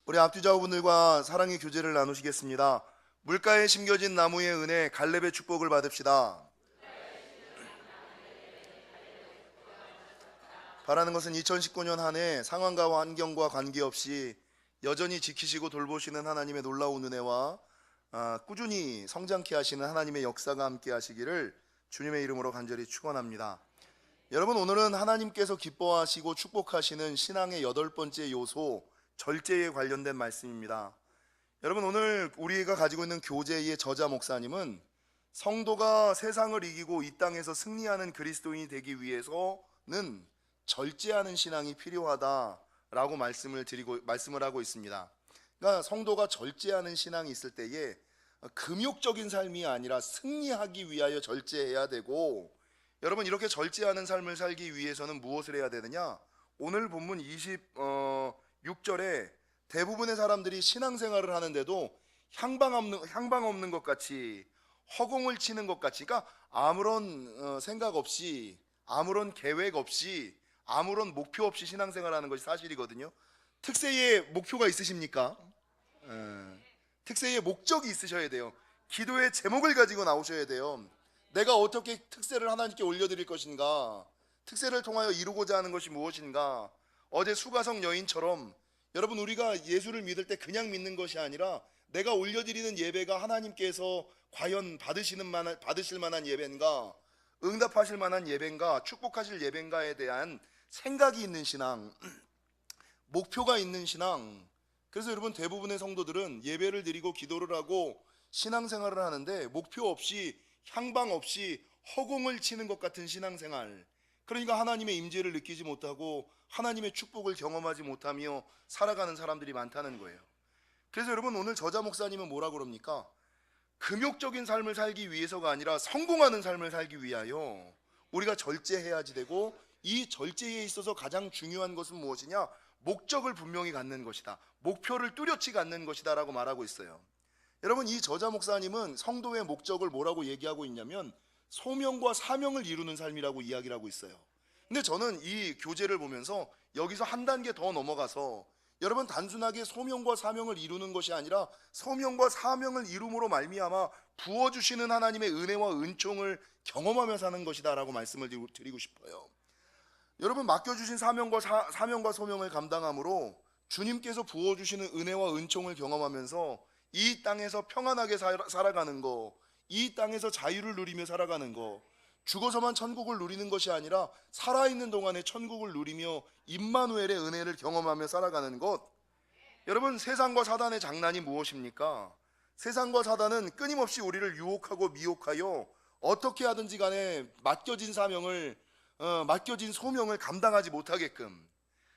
우리 앞뒤좌우분들과 사랑의 교제를 나누시겠습니다. 물가에 심겨진 나무의 은혜 갈렙의 축복을 받읍시다. 바라는 것은 2019년 한 해 상황과 환경과 관계없이 여전히 지키시고 돌보시는 하나님의 놀라운 은혜와 꾸준히 성장케 하시는 하나님의 역사가 함께 하시기를 주님의 이름으로 간절히 축원합니다. 여러분, 오늘은 하나님께서 기뻐하시고 축복하시는 신앙의 8번째 요소 절제에 관련된 말씀입니다. 여러분, 오늘 우리가 가지고 있는 교제의 저자 목사님은 성도가 세상을 이기고 이 땅에서 승리하는 그리스도인이 되기 위해서는 절제하는 신앙이 필요하다라고 말씀을 하고 있습니다. 그러니까 성도가 절제하는 신앙이 있을 때에 금욕적인 삶이 아니라 승리하기 위하여 절제해야 되고, 여러분, 이렇게 절제하는 삶을 살기 위해서는 무엇을 해야 되느냐? 오늘 본문 26절에 대부분의 사람들이 신앙생활을 하는데도 향방 없는 것 같이, 허공을 치는 것 같이, 그러니까 아무런 생각 없이, 아무런 계획 없이, 아무런 목표 없이 신앙생활하는 것이 사실이거든요. 특세의 목표가 있으십니까? 특세의 목적이 있으셔야 돼요. 기도의 제목을 가지고 나오셔야 돼요. 내가 어떻게 특세를 하나님께 올려드릴 것인가, 특세를 통하여 이루고자 하는 것이 무엇인가. 어제 수가성 여인처럼 여러분, 우리가 예수를 믿을 때 그냥 믿는 것이 아니라 내가 올려드리는 예배가 하나님께서 과연 받으실 만한 예배인가, 응답하실 만한 예배인가, 축복하실 예배인가에 대한 생각이 있는 신앙, 목표가 있는 신앙. 그래서 여러분, 대부분의 성도들은 예배를 드리고 기도를 하고 신앙생활을 하는데 목표 없이, 향방 없이 허공을 치는 것 같은 신앙생활, 그러니까 하나님의 임재를 느끼지 못하고 하나님의 축복을 경험하지 못하며 살아가는 사람들이 많다는 거예요. 그래서 여러분, 오늘 저자 목사님은 뭐라고 그럽니까? 금욕적인 삶을 살기 위해서가 아니라 성공하는 삶을 살기 위하여 우리가 절제해야지 되고, 이 절제에 있어서 가장 중요한 것은 무엇이냐? 목적을 분명히 갖는 것이다, 목표를 뚜렷이 갖는 것이다 라고 말하고 있어요. 여러분, 이 저자 목사님은 성도의 목적을 뭐라고 얘기하고 있냐면 소명과 사명을 이루는 삶이라고 이야기를 하고 있어요. 근데 저는 이 교재를 보면서 여기서 한 단계 더 넘어가서, 여러분, 단순하게 소명과 사명을 이루는 것이 아니라 소명과 사명을 이룸으로 말미암아 부어주시는 하나님의 은혜와 은총을 경험하며 사는 것이다 라고 말씀을 드리고 싶어요. 여러분, 맡겨주신 사명과 소명을 감당함으로 주님께서 부어주시는 은혜와 은총을 경험하면서 이 땅에서 평안하게 살아가는 거, 이 땅에서 자유를 누리며 살아가는 거, 죽어서만 천국을 누리는 것이 아니라 살아있는 동안에 천국을 누리며 임마누엘의 은혜를 경험하며 살아가는 것. 여러분, 세상과 사단의 장난이 무엇입니까? 세상과 사단은 끊임없이 우리를 유혹하고 미혹하여 어떻게 하든지 간에 맡겨진 소명을 감당하지 못하게끔,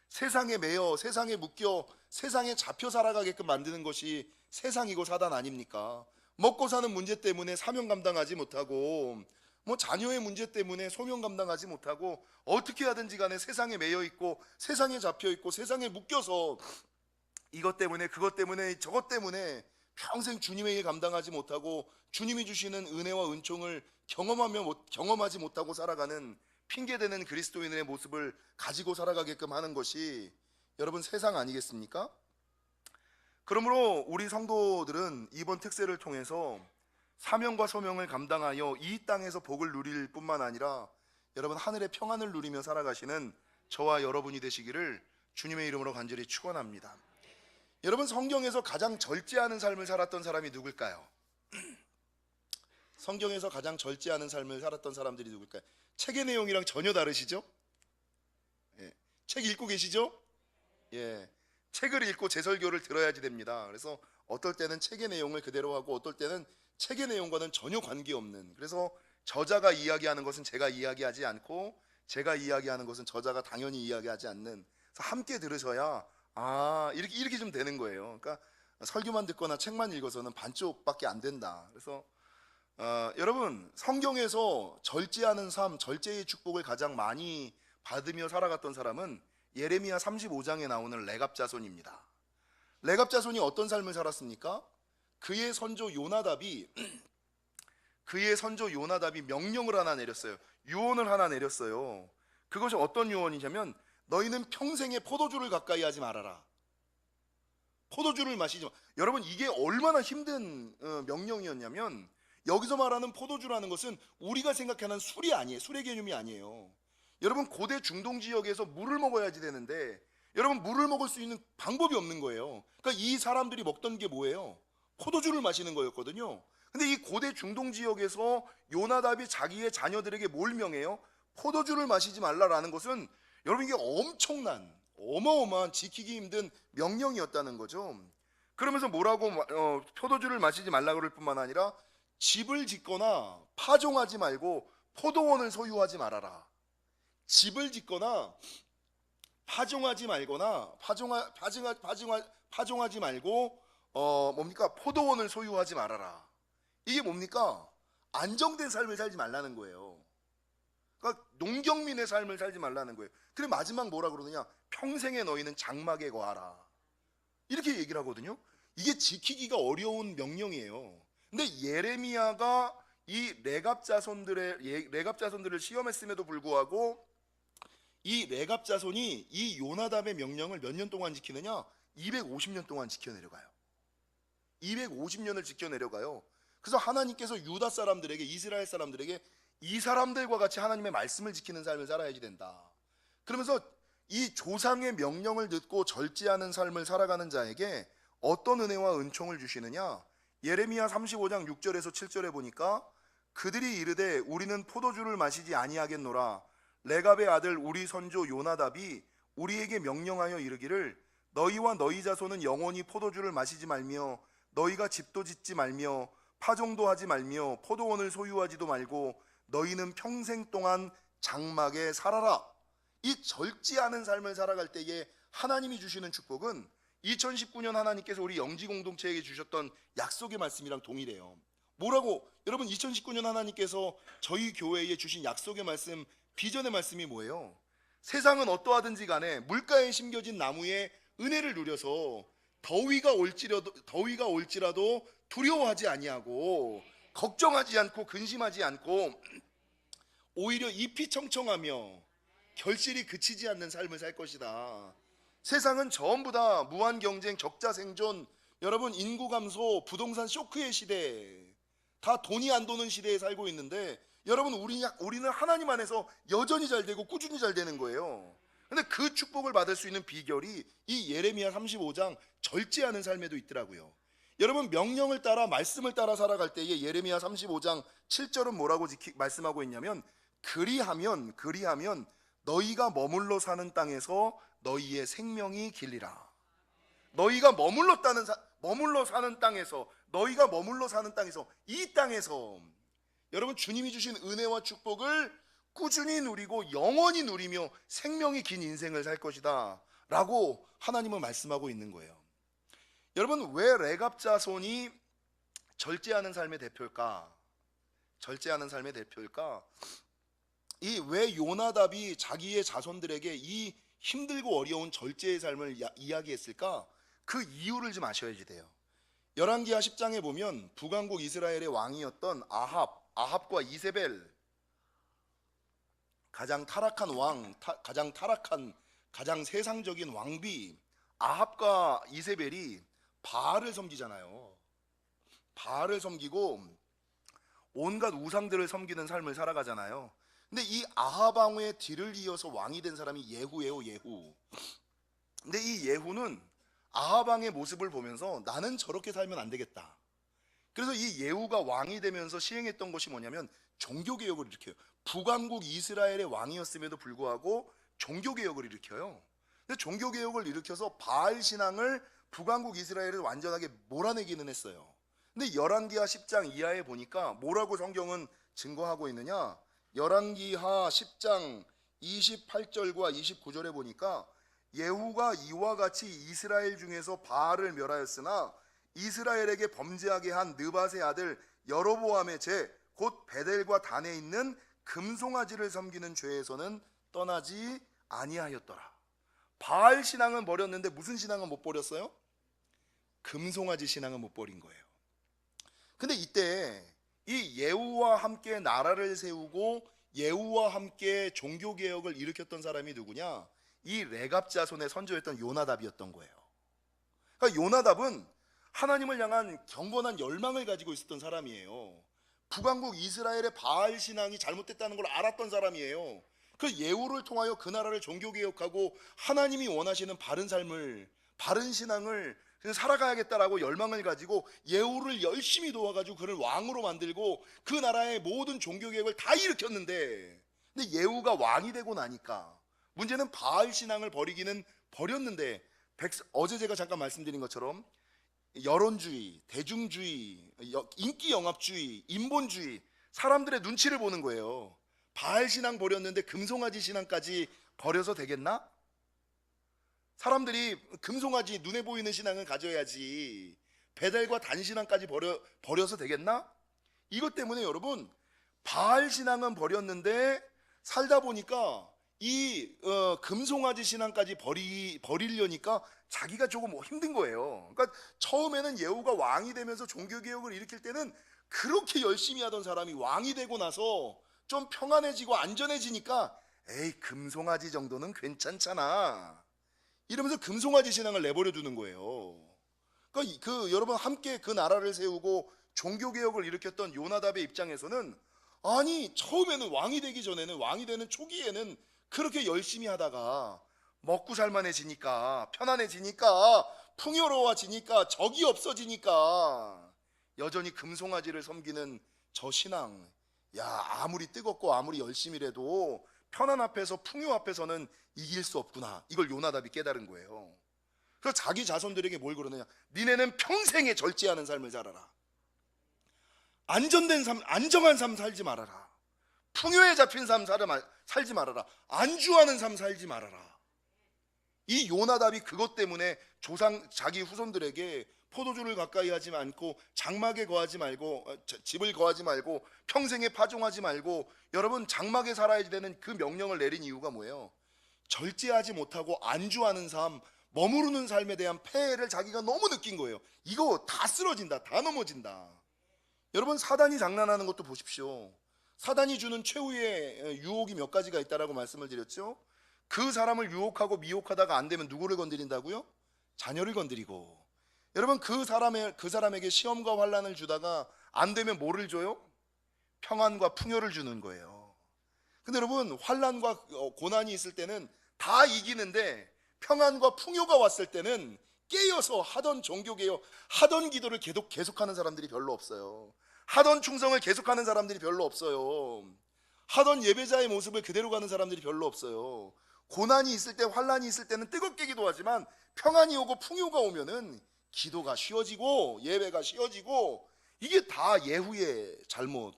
세상에 매여, 세상에 묶여, 세상에 잡혀 살아가게끔 만드는 것이 세상이고 사단 아닙니까? 먹고 사는 문제 때문에 사명 감당하지 못하고, 자녀의 문제 때문에 소명 감당하지 못하고, 어떻게 하든지 간에 세상에 매여 있고, 세상에 잡혀 있고, 세상에 묶여서 이것 때문에 그것 때문에 저것 때문에 평생 주님의 일 감당하지 못하고 주님이 주시는 은혜와 은총을 경험하지 못하고 살아가는 핑계대는 그리스도인의 모습을 가지고 살아가게끔 하는 것이 여러분, 세상 아니겠습니까? 그러므로 우리 성도들은 이번 특세를 통해서 사명과 소명을 감당하여 이 땅에서 복을 누릴 뿐만 아니라 여러분, 하늘의 평안을 누리며 살아가시는 저와 여러분이 되시기를 주님의 이름으로 간절히 축원합니다. 여러분, 성경에서 가장 절제하는 삶을 살았던 사람이 누굴까요? 성경에서 가장 절제하는 삶을 살았던 사람들이 누굴까요? 책의 내용이랑 전혀 다르시죠? 예. 책 읽고 계시죠? 예. 책을 읽고 제 설교를 들어야지 됩니다. 그래서 어떨 때는 책의 내용을 그대로 하고 어떨 때는 책의 내용과는 전혀 관계없는, 그래서 저자가 이야기하는 것은 제가 이야기하지 않고 제가 이야기하는 것은 저자가 당연히 이야기하지 않는, 그래서 함께 들으셔야 이렇게 좀 되는 거예요. 그러니까 설교만 듣거나 책만 읽어서는 반쪽밖에 안 된다. 그래서 여러분, 성경에서 절제하는 삶, 절제의 축복을 가장 많이 받으며 살아갔던 사람은 예레미야 35장에 나오는 레갑 자손입니다. 레갑 자손이 어떤 삶을 살았습니까? 그의 선조 요나답이 명령을 하나 내렸어요. 유언을 하나 내렸어요. 그것이 어떤 유언이냐면 너희는 평생에 포도주를 가까이 하지 말아라. 포도주를 마시지 마. 여러분 이게 얼마나 힘든 명령이었냐면 여기서 말하는 포도주라는 것은 우리가 생각하는 술이 아니에요. 술의 개념이 아니에요. 여러분 고대 중동 지역에서 물을 먹어야지 되는데 여러분 물을 먹을 수 있는 방법이 없는 거예요. 그러니까 이 사람들이 먹던 게 뭐예요? 포도주를 마시는 거였거든요. 근데 이 고대 중동 지역에서 요나답이 자기의 자녀들에게 뭘 명해요? 포도주를 마시지 말라라는 것은 여러분 이게 엄청난 어마어마한 지키기 힘든 명령이었다는 거죠. 그러면서 뭐라고 포도주를 마시지 말라 그럴 뿐만 아니라 집을 짓거나 파종하지 말고 포도원을 소유하지 말아라. 집을 짓거나 파종하지 말거나 파종하지 말고 뭡니까? 포도원을 소유하지 말아라. 이게 뭡니까? 안정된 삶을 살지 말라는 거예요. 그러니까 농경민의 삶을 살지 말라는 거예요. 그리고 마지막 뭐라 그러느냐? 평생에 너희는 장막에 거하라. 이렇게 얘기를 하거든요. 이게 지키기가 어려운 명령이에요. 근데 예레미야가 이 레갑 자손들을 시험했음에도 불구하고 이 레갑 자손이 이 요나답의 명령을 몇 년 동안 지키느냐? 250년 동안 지켜내려가요. 250년을 지켜내려가요. 그래서 하나님께서 유다 사람들에게, 이스라엘 사람들에게 이 사람들과 같이 하나님의 말씀을 지키는 삶을 살아야지 된다. 그러면서 이 조상의 명령을 듣고 절제하는 삶을 살아가는 자에게 어떤 은혜와 은총을 주시느냐? 예레미야 35장 6절에서 7절에 보니까 그들이 이르되 우리는 포도주를 마시지 아니하겠노라. 레갑의 아들 우리 선조 요나답이 우리에게 명령하여 이르기를 너희와 너희 자손은 영원히 포도주를 마시지 말며 너희가 집도 짓지 말며 파종도 하지 말며 포도원을 소유하지도 말고 너희는 평생 동안 장막에 살아라. 이 절제하는 삶을 살아갈 때에 하나님이 주시는 축복은 2019년 하나님께서 우리 영지 공동체에게 주셨던 약속의 말씀이랑 동일해요. 뭐라고? 여러분 2019년 하나님께서 저희 교회에 주신 약속의 말씀, 비전의 말씀이 뭐예요? 세상은 어떠하든지 간에 물가에 심겨진 나무에 은혜를 누려서 더위가 올지라도 두려워하지 아니하고 걱정하지 않고 근심하지 않고 오히려 잎이 청청하며 결실이 그치지 않는 삶을 살 것이다. 세상은 전부 다 무한 경쟁, 적자 생존, 여러분 인구 감소, 부동산 쇼크의 시대, 다 돈이 안 도는 시대에 살고 있는데 여러분 우리는 하나님 안에서 여전히 잘 되고 꾸준히 잘 되는 거예요. 근데 그 축복을 받을 수 있는 비결이 이 예레미야 35장 절제하는 삶에도 있더라고요. 여러분 명령을 따라 말씀을 따라 살아갈 때에 예레미야 35장 7절은 뭐라고 말씀하고 있냐면 그리하면 너희가 머물러 사는 땅에서 너희의 생명이 길리라. 너희가 머물러 사는 땅에서 이 땅에서 여러분 주님이 주신 은혜와 축복을 꾸준히 누리고 영원히 누리며 생명이 긴 인생을 살 것이다 라고 하나님은 말씀하고 있는 거예요. 여러분 왜 레갑 자손이 절제하는 삶의 대표일까? 이 왜 요나답이 자기의 자손들에게 이 힘들고 어려운 절제의 삶을 이야기했을까? 그 이유를 좀 아셔야지 돼요. 열왕기하 10장에 보면 북왕국 이스라엘의 왕이었던 아합과 이세벨, 가장 세상적인 왕비 아합과 이세벨이 바알을 섬기잖아요. 바알을 섬기고 온갖 우상들을 섬기는 삶을 살아가잖아요. 근데 이 아합 왕의 뒤를 이어서 왕이 된 사람이 예후예요. 예후. 근데 이 예후는 아합 왕의 모습을 보면서 나는 저렇게 살면 안 되겠다. 그래서 이 예후가 왕이 되면서 시행했던 것이 뭐냐면 종교개혁을 일으켜요. 북왕국 이스라엘의 왕이었음에도 불구하고 종교개혁을 일으켜요. 근데 종교개혁을 일으켜서 바알 신앙을 북왕국 이스라엘을 완전하게 몰아내기는 했어요. 근데 열왕기하 10장 이하에 보니까 뭐라고 성경은 증거하고 있느냐? 열왕기하 10장 28절과 29절에 보니까 예후가 이와 같이 이스라엘 중에서 바알을 멸하였으나 이스라엘에게 범죄하게 한 느밧의 아들 여로보암의 죄 곧 베델과 단에 있는 금송아지를 섬기는 죄에서는 떠나지 아니하였더라. 바알 신앙은 버렸는데 무슨 신앙은 못 버렸어요? 금송아지 신앙은 못 버린 거예요. 근데 이때 이 예후와 함께 나라를 세우고 예후와 함께 종교개혁을 일으켰던 사람이 누구냐? 이 레갑 자손의 선조였던 요나답이었던 거예요. 그러니까 요나답은 하나님을 향한 경건한 열망을 가지고 있었던 사람이에요. 북왕국 이스라엘의 바알 신앙이 잘못됐다는 걸 알았던 사람이에요. 그 예후를 통하여 그 나라를 종교개혁하고 하나님이 원하시는 바른 삶을, 바른 신앙을 살아가야겠다라고 열망을 가지고 예후를 열심히 도와가지고 그를 왕으로 만들고 그 나라의 모든 종교개혁을 다 일으켰는데, 근데 예후가 왕이 되고 나니까 문제는 바알 신앙을 버리기는 버렸는데, 어제 제가 잠깐 말씀드린 것처럼 여론주의, 대중주의, 인기 영합주의, 인본주의, 사람들의 눈치를 보는 거예요. 바알 신앙 버렸는데 금송아지 신앙까지 버려서 되겠나? 사람들이 금송아지 눈에 보이는 신앙을 가져야지 베델과 단 신앙까지 버려서 되겠나? 이것 때문에 여러분, 바알 신앙은 버렸는데 살다 보니까 이 금송아지 신앙까지 버리려니까 자기가 조금 힘든 거예요. 그러니까 처음에는 예후가 왕이 되면서 종교개혁을 일으킬 때는 그렇게 열심히 하던 사람이 왕이 되고 나서 좀 평안해지고 안전해지니까 에이, 금송아지 정도는 괜찮잖아 이러면서 금송아지 신앙을 내버려 두는 거예요. 그러니까 여러분, 함께 그 나라를 세우고 종교개혁을 일으켰던 요나답의 입장에서는, 아니 처음에는 왕이 되기 전에는, 왕이 되는 초기에는 그렇게 열심히 하다가 먹고 살만해지니까, 편안해지니까, 풍요로워지니까, 적이 없어지니까 여전히 금송아지를 섬기는 저 신앙, 야, 아무리 뜨겁고 아무리 열심히 해도 편안 앞에서, 풍요 앞에서는 이길 수 없구나. 이걸 요나답이 깨달은 거예요. 그래서 자기 자손들에게 뭘 그러느냐, 니네는 평생에 절제하는 삶을 살아라. 안전된 삶, 안정한 삶 살지 말아라. 풍요에 잡힌 삶 살지 말아라. 안주하는 삶 살지 말아라. 이 요나답이 그것 때문에 자기 후손들에게 포도주를 가까이 하지 않고, 장막에 거하지 말고, 집을 거하지 말고, 평생에 파종하지 말고, 여러분 장막에 살아야 되는 그 명령을 내린 이유가 뭐예요? 절제하지 못하고 안주하는 삶, 머무르는 삶에 대한 폐해를 자기가 너무 느낀 거예요. 이거 다 쓰러진다, 다 넘어진다. 여러분, 사단이 장난하는 것도 보십시오. 사단이 주는 최후의 유혹이 몇 가지가 있다라고 말씀을 드렸죠. 그 사람을 유혹하고 미혹하다가 안 되면 누구를 건드린다고요? 자녀를 건드리고. 여러분, 그 사람에게 시험과 환난을 주다가 안 되면 뭐를 줘요? 평안과 풍요를 주는 거예요. 근데 여러분, 환난과 고난이 있을 때는 다 이기는데 평안과 풍요가 왔을 때는 깨어서 하던 종교개혁, 하던 기도를 계속하는 사람들이 별로 없어요. 하던 충성을 계속하는 사람들이 별로 없어요. 하던 예배자의 모습을 그대로 가는 사람들이 별로 없어요. 고난이 있을 때, 환난이 있을 때는 뜨겁게 기도하지만 평안이 오고 풍요가 오면은 기도가 쉬워지고 예배가 쉬워지고, 이게 다 예후의 잘못.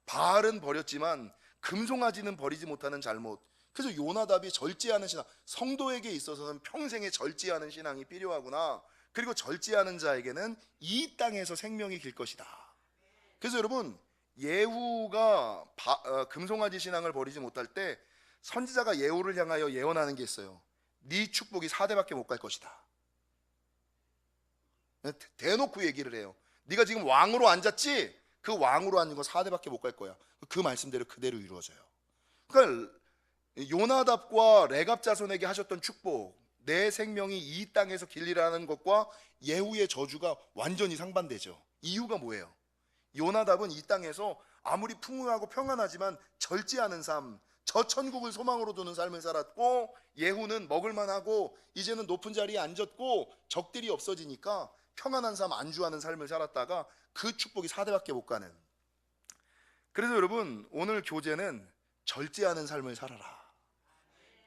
바알은 버렸지만 금송아지는 버리지 못하는 잘못. 그래서 요나답이 절제하는 신앙, 성도에게 있어서는 평생에 절제하는 신앙이 필요하구나. 그리고 절제하는 자에게는 이 땅에서 생명이 길 것이다. 그래서 여러분, 예후가 금송아지 신앙을 버리지 못할 때 선지자가 예후를 향하여 예언하는 게 있어요. 네 축복이 4대밖에 못 갈 것이다. 대놓고 얘기를 해요. 네가 지금 왕으로 앉았지? 그 왕으로 앉은 거 4대밖에 못 갈 거야. 그 말씀대로 그대로 이루어져요. 그러니까 요나답과 레갑 자손에게 하셨던 축복, 내 생명이 이 땅에서 길리라는 것과 예후의 저주가 완전히 상반되죠. 이유가 뭐예요? 요나답은 이 땅에서 아무리 풍요하고 평안하지만 절제하는 삶, 저 천국을 소망으로 두는 삶을 살았고, 예후는 먹을만하고 이제는 높은 자리에 앉았고 적들이 없어지니까 평안한 삶, 안주하는 삶을 살았다가 그 축복이 4대밖에 못 가는. 그래서 여러분, 오늘 교재는 절제하는 삶을 살아라.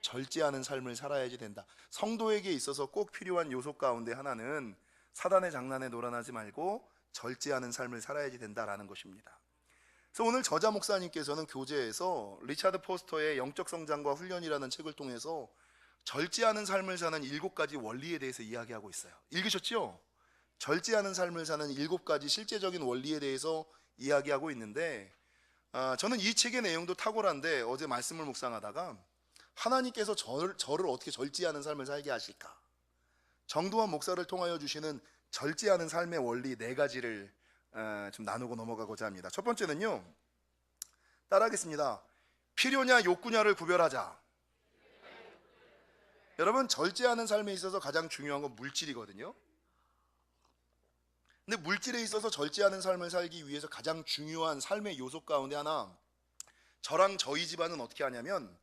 절제하는 삶을 살아야지 된다. 성도에게 있어서 꼭 필요한 요소 가운데 하나는 사단의 장난에 놀아나지 말고 절제하는 삶을 살아야지 된다라는 것입니다. 그래서 오늘 저자 목사님께서는 교재에서 리차드 포스터의 영적 성장과 훈련이라는 책을 통해서 절제하는 삶을 사는 7가지 원리에 대해서 이야기하고 있어요. 읽으셨죠? 절제하는 삶을 사는 7가지 실제적인 원리에 대해서 이야기하고 있는데, 저는 이 책의 내용도 탁월한데 어제 말씀을 묵상하다가 하나님께서 저를 어떻게 절제하는 삶을 살게 하실까? 정도환 목사를 통하여 주시는 절제하는 삶의 원리 4가지를 좀 나누고 넘어가고자 합니다. 첫 번째는요, 따라하겠습니다. 필요냐 욕구냐를 구별하자. 여러분, 절제하는 삶에 있어서 가장 중요한 건 물질이거든요. 근데 물질에 있어서 절제하는 삶을 살기 위해서 가장 중요한 삶의 요소 가운데 하나, 저랑 저희 집안은 어떻게 하냐면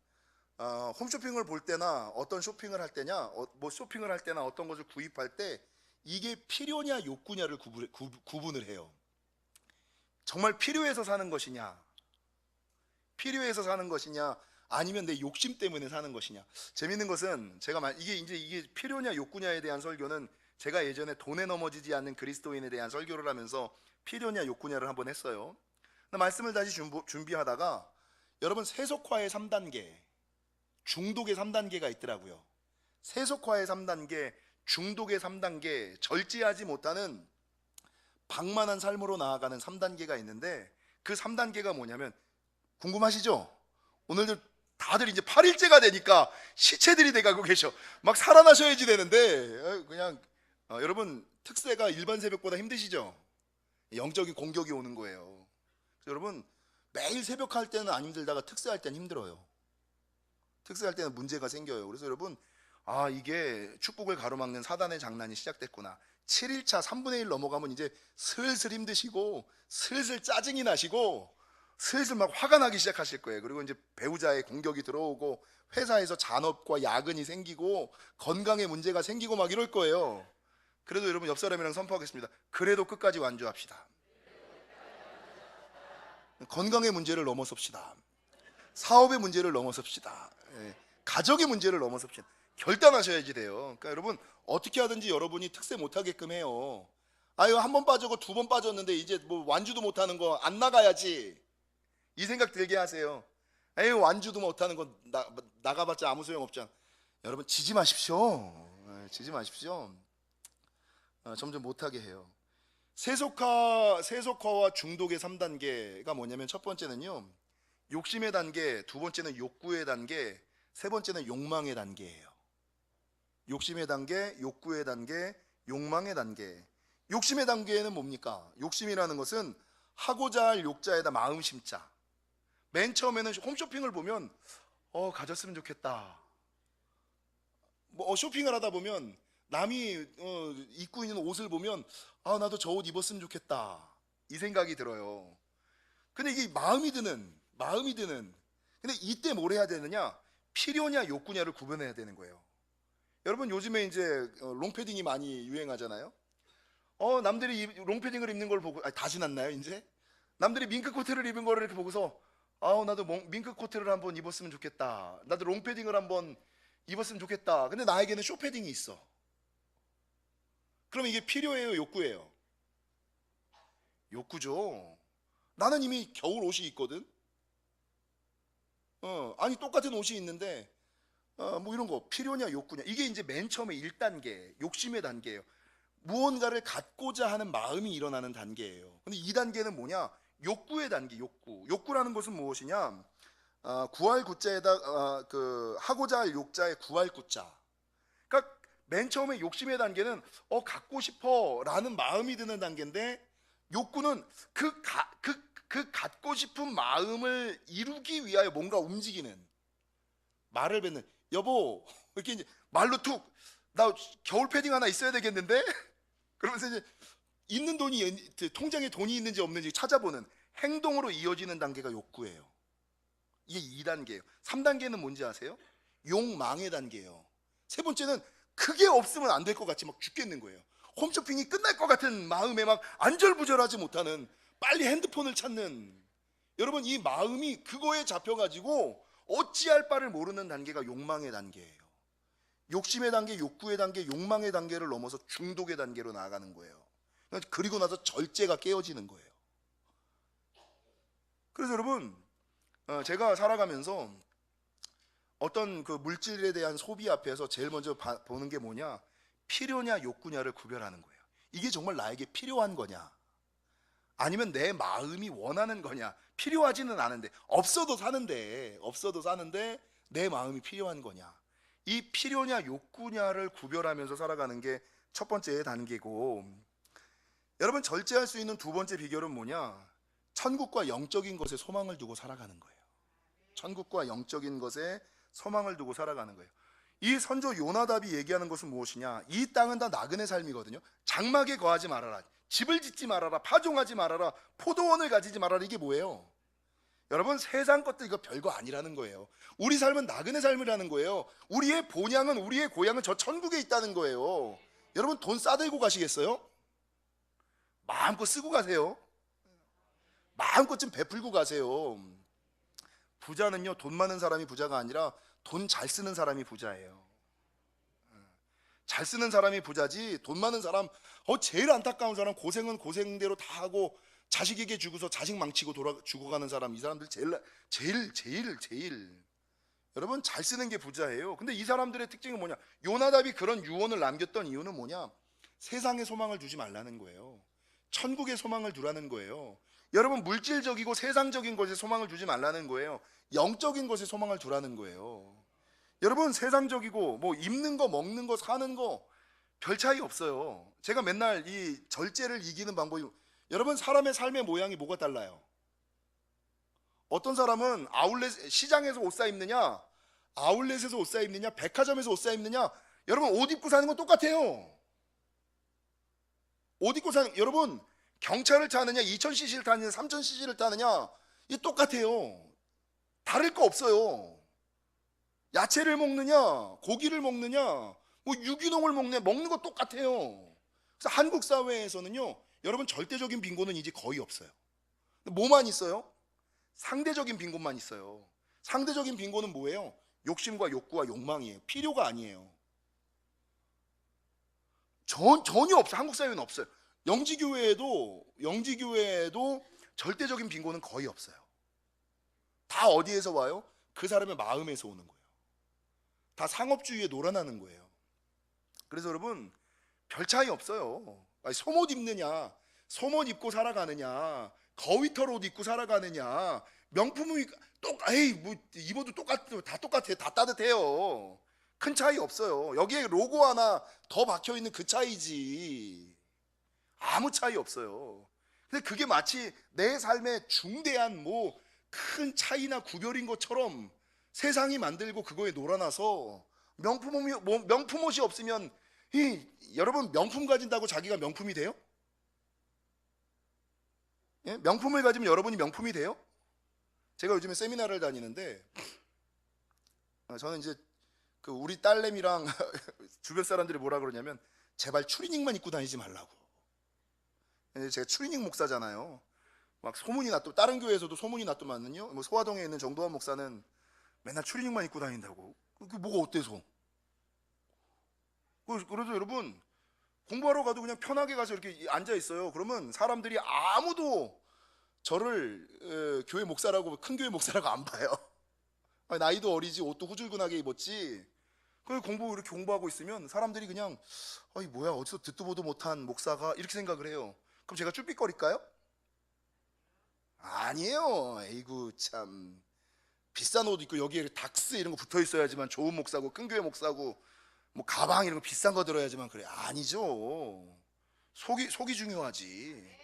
홈쇼핑을 볼 때나 어떤 쇼핑을 할 때냐, 뭐 쇼핑을 할 때나 어떤 것을 구입할 때 이게 필요냐 욕구냐를 구분을 해요. 정말 필요해서 사는 것이냐, 필요해서 사는 것이냐, 아니면 내 욕심 때문에 사는 것이냐. 재밌는 것은 이게 필요냐 욕구냐에 대한 설교는 제가 예전에 돈에 넘어지지 않는 그리스도인에 대한 설교를 하면서 필요냐 욕구냐를 한번 했어요. 말씀을 다시 준비하다가 여러분, 세속화의 3단계, 중독의 3단계가 있더라고요. 세속화의 3단계, 중독의 3단계, 절제하지 못하는 방만한 삶으로 나아가는 3단계가 있는데, 그 3단계가 뭐냐면, 궁금하시죠? 오늘도 다들 이제 8일째가 되니까 시체들이 돼가고 계셔. 막 살아나셔야지 되는데 그냥 여러분, 특세가 일반 새벽보다 힘드시죠? 영적인 공격이 오는 거예요. 여러분, 매일 새벽 할 때는 안 힘들다가 특세할 때는 힘들어요. 특세할 때는 문제가 생겨요. 그래서 여러분, 이게 축복을 가로막는 사단의 장난이 시작됐구나. 7일차 3분의 1 넘어가면 이제 슬슬 힘드시고, 슬슬 짜증이 나시고, 슬슬 막 화가 나기 시작하실 거예요. 그리고 이제 배우자의 공격이 들어오고, 회사에서 잔업과 야근이 생기고, 건강에 문제가 생기고 막 이럴 거예요. 그래도 여러분, 옆 사람이랑 선포하겠습니다. 그래도 끝까지 완주합시다. 건강의 문제를 넘어섭시다. 사업의 문제를 넘어섭시다. 가정의 문제를 넘어섭시다. 결단하셔야지 돼요. 그러니까 여러분, 어떻게 하든지 여러분이 특세 못하게끔 해요. 한 번 빠졌고 2번 빠졌는데 이제 뭐 완주도 못하는 거 안 나가야지, 이 생각 들게 하세요. 완주도 못하는 거 나가봤자 아무 소용 없잖아. 여러분, 지지 마십시오. 지지 마십시오. 점점 못하게 해요. 세속화와 중독의 3단계가 뭐냐면, 첫 번째는요, 욕심의 단계, 두 번째는 욕구의 단계, 세 번째는 욕망의 단계예요. 욕심의 단계, 욕구의 단계, 욕망의 단계. 욕심의 단계는 뭡니까? 욕심이라는 것은 하고자 할 욕자에다 마음 심자. 맨 처음에는 홈쇼핑을 보면 가졌으면 좋겠다. 쇼핑을 하다 보면 남이 입고 있는 옷을 보면 나도 저 옷 입었으면 좋겠다, 이 생각이 들어요. 근데 이게 마음이 드는. 근데 이때 뭘 해야 되느냐? 필요냐 욕구냐를 구분해야 되는 거예요. 여러분, 요즘에 이제 롱패딩이 많이 유행하잖아요. 남들이 롱패딩을 입는 걸 보고, 다 지났나요 이제? 남들이 밍크 코트를 입은 거를 이렇게 보고서 나도 밍크 코트를 한번 입었으면 좋겠다, 나도 롱패딩을 한번 입었으면 좋겠다. 근데 나에게는 쇼패딩이 있어. 그럼 이게 필요해요 욕구예요? 욕구죠. 나는 이미 겨울 옷이 있거든. 똑같은 옷이 있는데 뭐 이런 거 필요냐 욕구냐, 이게 이제 맨 처음에 1단계 욕심의 단계예요. 무언가를 갖고자 하는 마음이 일어나는 단계예요. 근데 2단계는 뭐냐? 욕구의 단계. 욕구라는 것은 무엇이냐? 구할 구자에다 하고자 할 욕자에 구할 구자. 그러니까 맨 처음에 욕심의 단계는 갖고 싶어라는 마음이 드는 단계인데, 욕구는 그 갖고 싶은 마음을 이루기 위하여 뭔가 움직이는, 말을 뱉는. 여보, 이렇게 이제 말로 툭, 나 겨울 패딩 하나 있어야 되겠는데? 그러면서 이제 있는 돈이, 통장에 돈이 있는지 없는지 찾아보는 행동으로 이어지는 단계가 욕구예요. 이게 2단계예요. 3단계는 뭔지 아세요? 욕망의 단계예요. 세 번째는 그게 없으면 안 될 것 같이 막 죽겠는 거예요. 홈쇼핑이 끝날 것 같은 마음에 막 안절부절하지 못하는, 빨리 핸드폰을 찾는. 여러분, 이 마음이 그거에 잡혀가지고 어찌할 바를 모르는 단계가 욕망의 단계예요. 욕심의 단계, 욕구의 단계, 욕망의 단계를 넘어서 중독의 단계로 나아가는 거예요. 그리고 나서 절제가 깨어지는 거예요. 그래서 여러분, 제가 살아가면서 어떤 그 물질에 대한 소비 앞에서 제일 먼저 보는 게 뭐냐? 필요냐 욕구냐를 구별하는 거예요. 이게 정말 나에게 필요한 거냐? 아니면 내 마음이 원하는 거냐? 필요하지는 않은데, 없어도 사는데 내 마음이 필요한 거냐? 이 필요냐 욕구냐를 구별하면서 살아가는 게 첫 번째 단계고, 여러분, 절제할 수 있는 두 번째 비결은 뭐냐? 천국과 영적인 것에 소망을 두고 살아가는 거예요. 천국과 영적인 것에 소망을 두고 살아가는 거예요. 이 선조 요나답이 얘기하는 것은 무엇이냐? 이 땅은 다 나그네 삶이거든요. 장막에 거하지 말아라, 집을 짓지 말아라, 파종하지 말아라, 포도원을 가지지 말아라. 이게 뭐예요? 여러분, 세상 것들 이거 별거 아니라는 거예요. 우리 삶은 나그네 삶이라는 거예요. 우리의 본향은, 우리의 고향은 저 천국에 있다는 거예요. 여러분, 돈 싸들고 가시겠어요? 마음껏 쓰고 가세요. 마음껏 좀 베풀고 가세요. 부자는요, 돈 많은 사람이 부자가 아니라 돈 잘 쓰는 사람이 부자예요. 잘 쓰는 사람이 부자지, 돈 많은 사람, 제일 안타까운 사람, 고생은 고생대로 다 하고 자식에게 주고서 자식 망치고 죽어가는 사람, 이 사람들 제일 여러분, 잘 쓰는 게 부자예요. 근데 이 사람들의 특징은 뭐냐? 요나답이 그런 유언을 남겼던 이유는 뭐냐? 세상에 소망을 두지 말라는 거예요. 천국에 소망을 두라는 거예요. 여러분, 물질적이고 세상적인 것에 소망을 두지 말라는 거예요. 영적인 것에 소망을 두라는 거예요. 여러분, 세상적이고 뭐 입는 거, 먹는 거, 사는 거 별 차이 없어요. 제가 맨날 이 절제를 이기는 방법이, 여러분, 사람의 삶의 모양이 뭐가 달라요? 어떤 사람은 아울렛, 시장에서 옷 사 입느냐, 아울렛에서 옷 사 입느냐, 백화점에서 옷 사 입느냐, 여러분, 옷 입고 사는 건 똑같아요. 옷 입고 사는, 여러분, 경차를 타느냐, 2000cc를 타느냐, 3000cc를 타느냐, 이게 똑같아요. 다를 거 없어요. 야채를 먹느냐, 고기를 먹느냐, 뭐 유기농을 먹느냐, 먹는 거 똑같아요. 그래서 한국 사회에서는요, 여러분, 절대적인 빈곤은 이제 거의 없어요. 뭐만 있어요? 상대적인 빈곤만 있어요. 상대적인 빈곤은 뭐예요? 욕심과 욕구와 욕망이에요. 필요가 아니에요. 전혀 없어요. 한국 사회는 없어요. 영지교회에도 절대적인 빈곤은 거의 없어요. 다 어디에서 와요? 그 사람의 마음에서 오는 거예요. 다 상업주의에 놀아나는 거예요. 그래서 여러분, 별 차이 없어요. 속옷 입느냐, 속옷 입고 살아가느냐, 거위털 옷 입고 살아가느냐, 명품을 뭐 입어도 다 똑같아요. 다 따뜻해요. 큰 차이 없어요. 여기에 로고 하나 더 박혀 있는 그 차이지, 아무 차이 없어요. 근데 그게 마치 내 삶의 중대한 뭐 큰 차이나 구별인 것처럼 세상이 만들고 그거에 놀아나서 명품 옷이 없으면, 여러분, 명품 가진다고 자기가 명품이 돼요? 예? 명품을 가지면 여러분이 명품이 돼요? 제가 요즘에 세미나를 다니는데, 저는 이제 그 우리 딸내미랑 주변 사람들이 뭐라 그러냐면, 제발 추리닝만 입고 다니지 말라고. 제가 추리닝 목사잖아요. 막 소문이 났도, 다른 교회에서도 소문이 났더만은요, 뭐 소화동에 있는 정도환 목사는 맨날 추리닝만 입고 다닌다고. 그게 뭐가 어때서? 그래서 여러분, 공부하러 가도 그냥 편하게 가서 이렇게 앉아 있어요. 그러면 사람들이 아무도 저를 교회 목사라고, 큰 교회 목사라고 안 봐요. 나이도 어리지, 옷도 후줄근하게 입었지. 그래서 이렇게 공부하고 있으면 사람들이 그냥, 뭐야, 어디서 듣도 보도 못한 목사가, 이렇게 생각을 해요. 그럼 제가 쭈삣거릴까요? 아니에요. 에이구 참, 비싼 옷 입고 여기에 닥스 이런 거 붙어 있어야지만 좋은 목사고, 큰 교회 목사고, 뭐 가방 이런 거 비싼 거 들어야지만 그래. 아니죠. 속이 중요하지.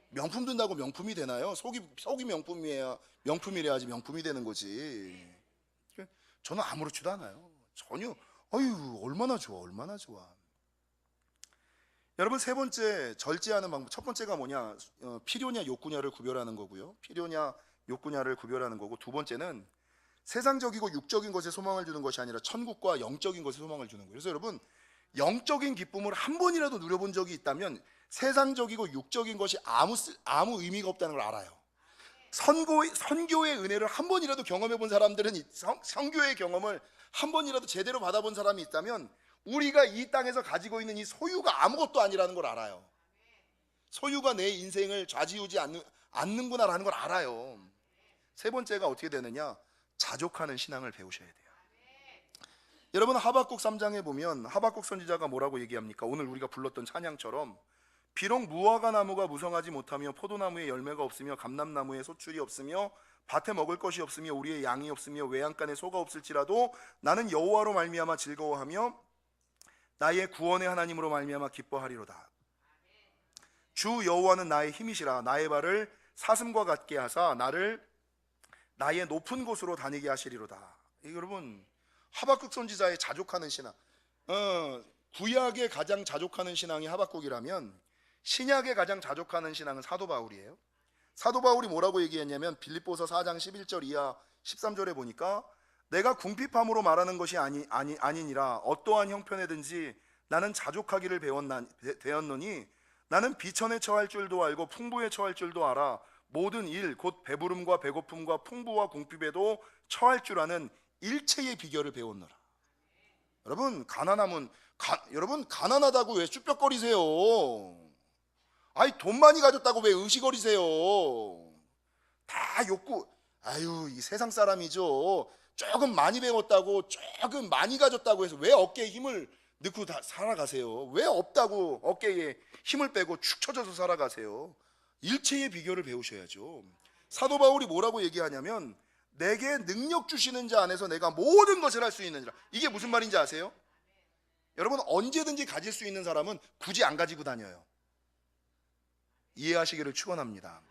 명품 든다고 명품이 되나요? 속이 명품이래야지 명품이 되는 거지. 저는 아무렇지도 않아요. 전혀. 얼마나 좋아. 여러분, 세 번째 절제하는 방법, 첫 번째가 뭐냐? 필요냐 욕구냐를 구별하는 거고요. 필요냐 욕구냐를 구별하는 거고, 두 번째는 세상적이고 육적인 것에 소망을 두는 것이 아니라 천국과 영적인 것에 소망을 두는 거예요. 그래서 여러분, 영적인 기쁨을 한 번이라도 누려본 적이 있다면 세상적이고 육적인 것이 아무 의미가 없다는 걸 알아요. 선교의 은혜를 한 번이라도 경험해 본 사람들은, 선교의 경험을 한 번이라도 제대로 받아본 사람이 있다면, 우리가 이 땅에서 가지고 있는 이 소유가 아무것도 아니라는 걸 알아요. 소유가 내 인생을 좌지우지 않는구나라는 걸 알아요. 세 번째가 어떻게 되느냐? 자족하는 신앙을 배우셔야 돼요. 여러분, 하박국 3장에 보면 하박국 선지자가 뭐라고 얘기합니까? 오늘 우리가 불렀던 찬양처럼, 비록 무화과 나무가 무성하지 못하며 포도나무에 열매가 없으며 감람나무에 소출이 없으며 밭에 먹을 것이 없으며 우리의 양이 없으며 외양간에 소가 없을지라도 나는 여호와로 말미암아 즐거워하며 나의 구원의 하나님으로 말미암아 기뻐하리로다. 주 여호와는 나의 힘이시라. 나의 발을 사슴과 같게 하사 나를 나의 높은 곳으로 다니게 하시리로다. 여러분, 하박국 선지자의 자족하는 신앙. 구약에 가장 자족하는 신앙이 하박국이라면 신약에 가장 자족하는 신앙은 사도 바울이에요. 사도 바울이 뭐라고 얘기했냐면 빌립보서 4장 11절 이하 13절에 보니까 내가 궁핍함으로 말하는 것이 아니니라 어떠한 형편에든지 나는 자족하기를 되었노니 나는 비천에 처할 줄도 알고 풍부에 처할 줄도 알아 모든 일 곧 배부름과 배고픔과 풍부와 궁핍에도 처할 줄 아는 일체의 비결을 배웠노라. 여러분 여러분 가난하다고 왜 쭈뼛거리세요? 아이 돈 많이 가졌다고 왜 의식거리세요? 다 욕구. 아유 이 세상 사람이죠. 조금 많이 배웠다고 조금 많이 가졌다고 해서 왜 어깨에 힘을 넣고 다 살아가세요? 왜 없다고 어깨에 힘을 빼고 축 처져서 살아가세요? 일체의 비결을 배우셔야죠. 사도 바울이 뭐라고 얘기하냐면 내게 능력 주시는 자 안에서 내가 모든 것을 할 수 있느니라. 이게 무슨 말인지 아세요? 여러분 언제든지 가질 수 있는 사람은 굳이 안 가지고 다녀요. 이해하시기를 축원합니다.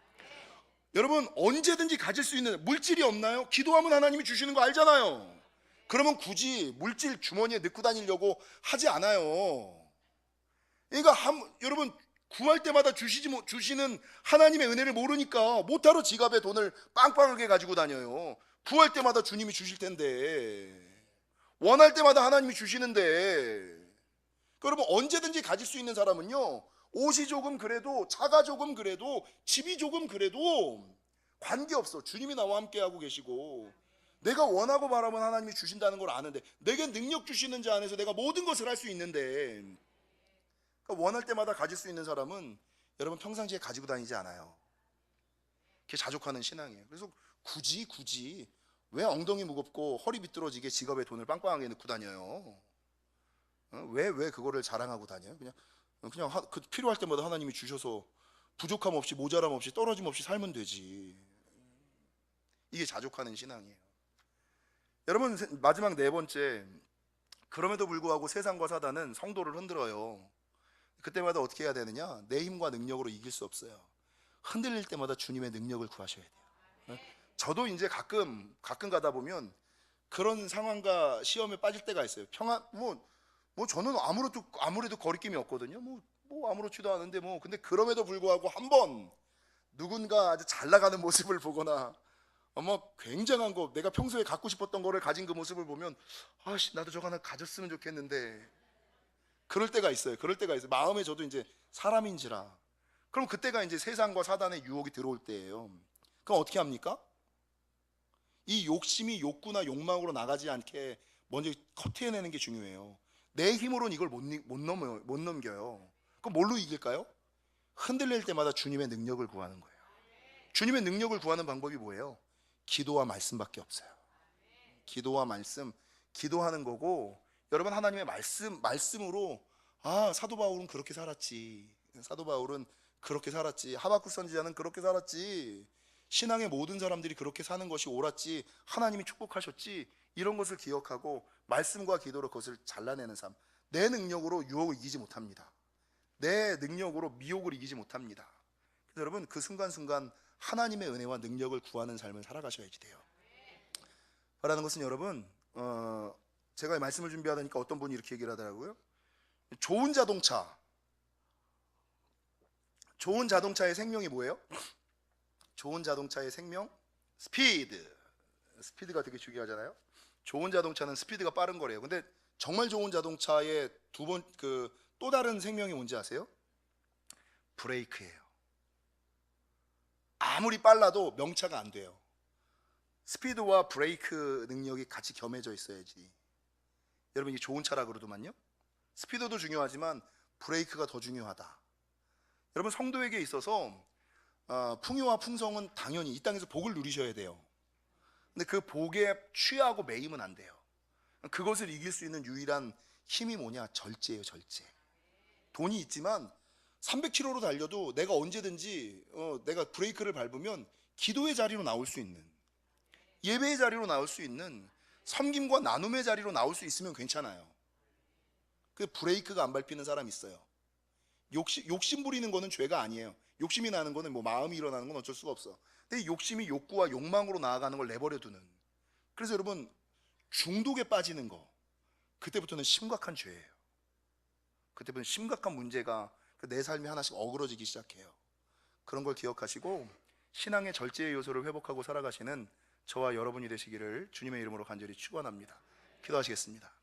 여러분 언제든지 가질 수 있는 물질이 없나요? 기도하면 하나님이 주시는 거 알잖아요. 그러면 굳이 물질 주머니에 넣고 다니려고 하지 않아요. 그러니까 여러분 구할 때마다 주시는 하나님의 은혜를 모르니까 못하러 지갑에 돈을 빵빵하게 가지고 다녀요. 구할 때마다 주님이 주실 텐데, 원할 때마다 하나님이 주시는데, 여러분 언제든지 가질 수 있는 사람은요, 옷이 조금 그래도, 차가 조금 그래도, 집이 조금 그래도 관계없어. 주님이 나와 함께하고 계시고 내가 원하고 바라면 하나님이 주신다는 걸 아는데, 내게 능력 주시는 자 안에서 내가 모든 것을 할 수 있는데, 그러니까 원할 때마다 가질 수 있는 사람은 여러분 평상시에 가지고 다니지 않아요. 그게 자족하는 신앙이에요. 그래서 굳이 왜 엉덩이 무겁고 허리 비뚤어지게 지갑에 돈을 빵빵하게 넣고 다녀요? 왜 그거를 자랑하고 다녀요? 그냥 필요할 때마다 하나님이 주셔서 부족함 없이 모자람 없이 떨어짐 없이 살면 되지. 이게 자족하는 신앙이에요. 여러분 마지막 네 번째, 그럼에도 불구하고 세상과 사단은 성도를 흔들어요. 그때마다 어떻게 해야 되느냐? 내 힘과 능력으로 이길 수 없어요. 흔들릴 때마다 주님의 능력을 구하셔야 돼요. 저도 이제 가끔 가다 보면 그런 상황과 시험에 빠질 때가 있어요. 저는 아무래도 거리낌이 없거든요. 아무렇지도 않은데 근데 그럼에도 불구하고 한번 누군가 아주 잘 나가는 모습을 보거나 굉장한 거, 내가 평소에 갖고 싶었던 거를 가진 그 모습을 보면 나도 저거 하나 가졌으면 좋겠는데, 그럴 때가 있어요. 마음에 저도 이제 사람인지라. 그럼 그때가 이제 세상과 사단의 유혹이 들어올 때예요. 그럼 어떻게 합니까? 이 욕심이 욕구나 욕망으로 나가지 않게 먼저 커트해내는 게 중요해요. 내 힘으로는 이걸 못 넘겨요. 그럼 뭘로 이길까요? 흔들릴 때마다 주님의 능력을 구하는 거예요. 주님의 능력을 구하는 방법이 뭐예요? 기도와 말씀밖에 없어요. 기도와 말씀, 기도하는 거고, 여러분 하나님의 말씀으로 사도 바울은 그렇게 살았지. 하박국 선지자는 그렇게 살았지. 신앙의 모든 사람들이 그렇게 사는 것이 옳았지. 하나님이 축복하셨지. 이런 것을 기억하고 말씀과 기도로 그것을 잘라내는 삶. 내 능력으로 유혹을 이기지 못합니다. 내 능력으로 미혹을 이기지 못합니다. 그래서 여러분 그 순간순간 하나님의 은혜와 능력을 구하는 삶을 살아가셔야지 돼요. 바라는 것은 여러분 제가 말씀을 준비하다니까 어떤 분이 이렇게 얘기를 하더라고요. 좋은 자동차의 생명이 뭐예요? 좋은 자동차의 생명? 스피드가 되게 중요하잖아요. 좋은 자동차는 스피드가 빠른 거래요. 근데 정말 좋은 자동차의 또 다른 생명이 뭔지 아세요? 브레이크예요. 아무리 빨라도 명차가 안 돼요. 스피드와 브레이크 능력이 같이 겸해져 있어야지. 여러분, 이게 좋은 차라 그러더만요. 스피드도 중요하지만 브레이크가 더 중요하다. 여러분, 성도에게 있어서 풍요와 풍성은 당연히 이 땅에서 복을 누리셔야 돼요. 근데 그 복에 취하고 매이면 안 돼요. 그것을 이길 수 있는 유일한 힘이 뭐냐? 절제예요, 절제. 돈이 있지만 300km로 달려도 내가 언제든지 내가 브레이크를 밟으면 기도의 자리로 나올 수 있는, 예배의 자리로 나올 수 있는, 섬김과 나눔의 자리로 나올 수 있으면 괜찮아요. 그 브레이크가 안 밟히는 사람 있어요. 욕심 부리는 거는 죄가 아니에요. 욕심이 나는 거는 마음이 일어나는 건 어쩔 수가 없어. 근데 욕심이 욕구와 욕망으로 나아가는 걸 내버려 두는. 그래서 여러분, 중독에 빠지는 거, 그때부터는 심각한 죄예요. 그때부터는 심각한 문제가 내 삶이 하나씩 어그러지기 시작해요. 그런 걸 기억하시고 신앙의 절제의 요소를 회복하고 살아가시는 저와 여러분이 되시기를 주님의 이름으로 간절히 축원합니다. 기도하시겠습니다.